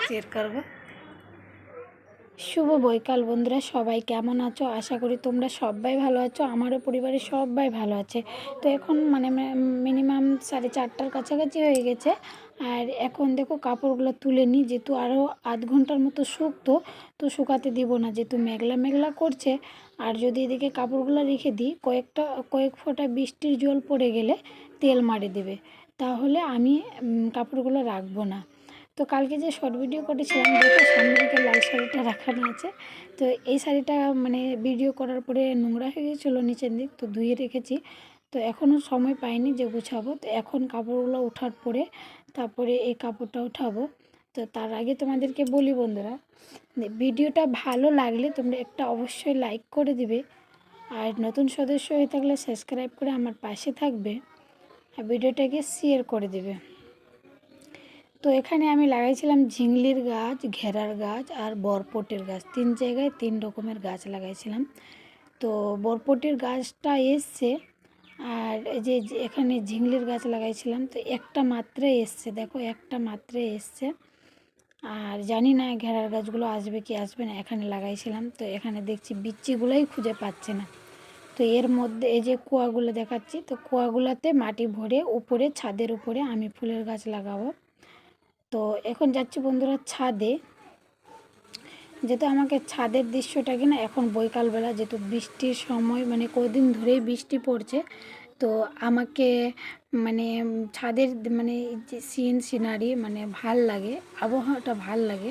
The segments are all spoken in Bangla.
শেয়ার করব। শুভ বৈকাল বন্ধুরা, সবাই কেমন আছো? আশা করি তোমরা সবাই ভালো আছো। আমারও পরিবারের সবাই ভালো আছে। তো এখন মানে মিনিমাম 4:30টার কাছাকাছি হয়ে গেছে। আর এখন দেখো কাপড়গুলো তুলে নিই, যেহেতু আরও আধ ঘন্টার মতো শুকতো, তো শুকাতে দিব না, যেহেতু মেঘলা মেঘলা করছে। আর যদি এদিকে কাপড়গুলো রেখে দিই, কয়েক ফোঁটা বৃষ্টির জল পড়ে গেলে তেল মারি দেবে, তাহলে আমি কাপড়গুলো রাখবো না। তো কালকে যে শর্ট ভিডিও করেছিলাম, দেখো সামনে দিকে লাল শাড়িটা রাখানো আছে। তো এই শাড়িটা মানে ভিডিও করার পরে নোংরা হয়ে গেছিলো নিচের দিক, তো ধুয়ে রেখেছি। তো এখনও সময় পাইনি যে গুছাবো। তো এখন কাপড়গুলো ওঠার পরে তারপরে এই কাপড়টা উঠাবো। তো তার আগে তোমাদেরকে বলি বন্ধুরা, ভিডিওটা ভালো লাগলে তোমরা একটা অবশ্যই লাইক করে দিবে, আর নতুন সদস্য হয়ে থাকলে সাবস্ক্রাইব করে আমার পাশে থাকবে, আর ভিডিওটাকে শেয়ার করে দেবে। তো এখানে আমি লাগাইছিলাম ঝিংলির গাছ, ঘেরার গাছ আর বরপটের গাছ, 3 জায়গায় 3 রকমের গাছ লাগাইছিলাম। তো বরপটের গাছটা এসছে, আর এই যে এখানে ঝিংলির গাছ লাগাইছিলাম, তো একটা মাত্রে এসছে, দেখো একটা মাত্রে এসছে। আর জানি না ঘেরার গাছগুলো আসবে কি আসবে না। এখানে লাগাইছিলাম, তো এখানে দেখছি বিচিগুলোই খুঁজে পাচ্ছে না। তো এর মধ্যে এই যে কুয়াগুলো দেখাচ্ছি, তো কুয়াগুলোতে মাটি ভরে উপরে ছাদের উপরে আমি ফুলের গাছ লাগাবো। তো এখন যাচ্ছি বন্ধুরা ছাদে, যেহেতু আমাকে ছাদের দৃশ্যটাকে না এখন বৈকালবেলা, যেহেতু বৃষ্টির সময়, মানে কদিন ধরেই বৃষ্টি পড়ছে, তো আমাকে মানে ছাদের মানে যে সিনারি মানে ভাল লাগে, আবহাওয়াটা ভাল লাগে,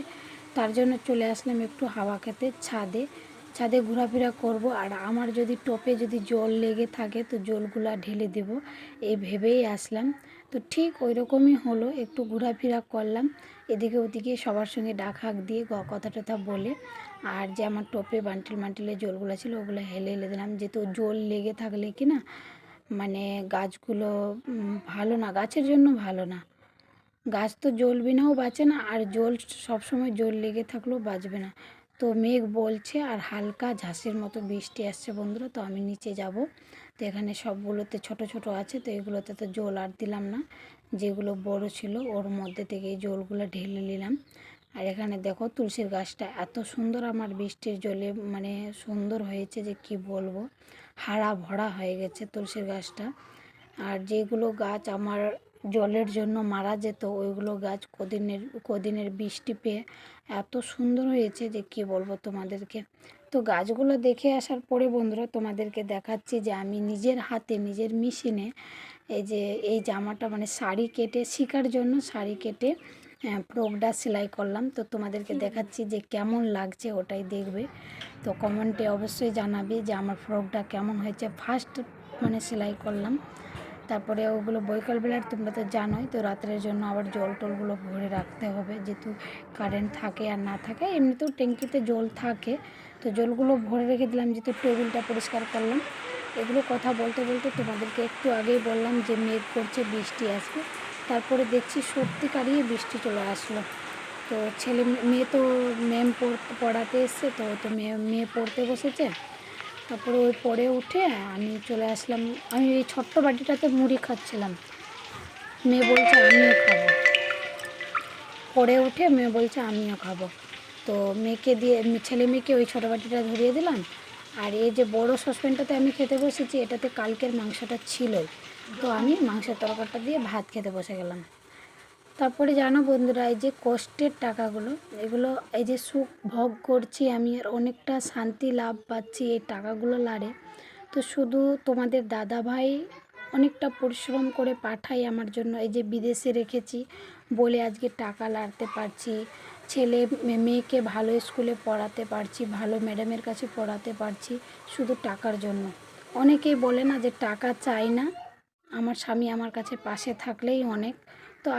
তার জন্য চলে আসলাম একটু হাওয়া খেতে ছাদে। ছাদে ঘোরাফেরা করব, আর আমার যদি টপে যদি জল লেগে থাকে তো জলগুলা ঢেলে দেব, এই ভেবেই আসলাম। তো ঠিক ওই রকমই হলো, একটু ঘোরাফেরা করলাম এদিকে ওদিকে, সবার সঙ্গে ডাক হাঁক দিয়ে কথা টথা বলে। আর যে আমার টপে বান্টিলে জলগুলো ছিল ওগুলো হেলে দিলাম, যেহেতু জল লেগে থাকলে কি না মানে গাছগুলো ভালো না, গাছের জন্য ভালো না। গাছ তো জল বিনাও বাঁচে না, আর জল সবসময় জল লেগে থাকলেও বাঁচবে না। তো মেঘ বলছে আর হালকা ঝাঁসের মতো বৃষ্টি আসছে বন্ধুরা। তো আমি নিচে যাব, তো এখানে সবগুলোতে ছোট ছোট আছে, তো এগুলোতে তো জল আর দিলাম না, যেগুলো বড় ছিল ওর মধ্যে থেকে এই জলগুলো ঢেলে নিলাম। আর এখানে দেখো তুলসীর গাছটা এত সুন্দর আমার বৃষ্টির জলে মানে সুন্দর হয়েছে যে কি বলবো, হারা ভরা হয়ে গেছে তুলসীর গাছটা। আর যেগুলো গাছ আমার জলের জন্য মারা যেত, ওইগুলো গাছ কদিনের বৃষ্টি পেয়ে এত সুন্দর হয়েছে যে কি বলবো তোমাদেরকে। তো গাছগুলো দেখে আসার পরে বন্ধুরা তোমাদেরকে দেখাচ্ছি যে আমি নিজের হাতে নিজের মেশিনে এই যে এই জামাটা মানে শাড়ি কেটে শিকার জন্য শাড়ি কেটে ফ্রকটা সেলাই করলাম। তো তোমাদেরকে দেখাচ্ছি যে কেমন লাগছে, ওটাই দেখবে। তো কমেন্টে অবশ্যই জানাবে যে আমার ফ্রকটা কেমন হয়েছে। ফার্স্ট মানে সেলাই করলাম, তারপরে ওগুলো বৈকালবেলার তোমরা তো জানোই, তো রাত্রের জন্য আবার জল টলগুলো ভরে রাখতে হবে, যেহেতু কারেন্ট থাকে আর না থাকে, এমনিতেও ট্যাঙ্কিতে জল থাকে। তো জলগুলো ভরে রেখে দিলাম, যেহেতু টেবিলটা পরিষ্কার করলাম। এগুলো কথা বলতে বলতে তোমাদেরকে একটু আগেই বললাম যে মেঘ করছে বৃষ্টি আসবে, তারপরে দেখছি সত্যিকারই বৃষ্টি চলে আসলো। তো মেয়ে তো ম্যাম পড়াতে এসছে, তো মেয়ে পড়তে বসেছে। তারপরে ওই পরে উঠে আমি চলে আসলাম, আমি এই ছোট্ট বাটিটাতে মুড়ি খাচ্ছিলাম, মেয়ে বলছে আমিও খাবো। পরে উঠে মেয়ে বলছে আমিও খাবো। তো মেয়েকে দিয়ে ছেলে মেয়েকে ওই ছোটো বাটিটা ধরিয়ে দিলাম। আর এই যে বড় সসপ্যানটাতে আমি খেতে বসেছি, এটাতে কালকের মাংসটা ছিলই, তো আমি মাংসের তরকারিটা দিয়ে ভাত খেতে বসে গেলাম। তারপরে জানো বন্ধুরা, এই যে কষ্টের টাকাগুলো, এগুলো এই যে সুখ ভোগ করছি আমি, আর অনেকটা শান্তি লাভ পাচ্ছি এই টাকাগুলো লাড়ে। তো শুধু তোমাদের দাদা ভাই অনেকটা পরিশ্রম করে পাঠাই আমার জন্য, এই যে বিদেশে রেখেছি বলে আজকে টাকা লাড়তে পারছি, মেয়েকে ভালো স্কুলে পড়াতে পারছি, ভালো ম্যাডামের কাছে পড়াতে পারছি, শুধু টাকার জন্য। অনেকেই বলে না যে টাকা চাই না, আমার স্বামী আমার কাছে পাশে থাকলেই অনেক। তো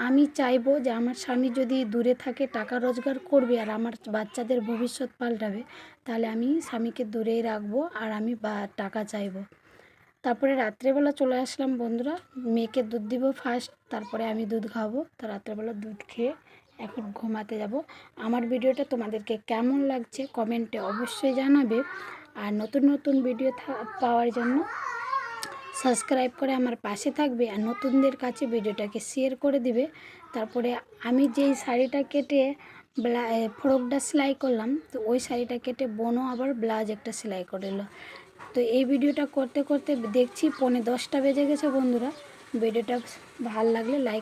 আমি চাইবো যে আমার স্বামী যদি দূরে থাকে টাকা রোজগার করবে আর আমার বাচ্চাদের ভবিষ্যৎ পাল্টাবে, তাহলে আমি স্বামীকে দূরেই রাখবো, আর আমি টাকা চাইবো। তারপরে রাত্রেবেলা চলে আসলাম বন্ধুরা, মেয়েকে দুধ দিব ফার্স্ট, তারপরে আমি দুধ খাবো। তো রাত্রেবেলা দুধ খেয়ে এখন ঘুমাতে যাব। আমার ভিডিওটা তোমাদেরকে কেমন লাগছে কমেন্টে অবশ্যই জানাবে, আর নতুন নতুন ভিডিও পাওয়ার জন্য সাবস্ক্রাইব করে আমার পাশে থাকবে আর নতুনদের কাছে ভিডিওটাকে শেয়ার করে দিবে। তারপরে আমি যেই শাড়িটা কেটে ফ্রকটা সেলাই করলাম, তো ওই শাড়িটা কেটে বোনও আবার ব্লাউজ একটা সেলাই করে এলো। তো এই ভিডিওটা করতে করতে দেখছি 9:45 বেজে গেছে বন্ধুরা। ভিডিওটা ভালো লাগলে লাইক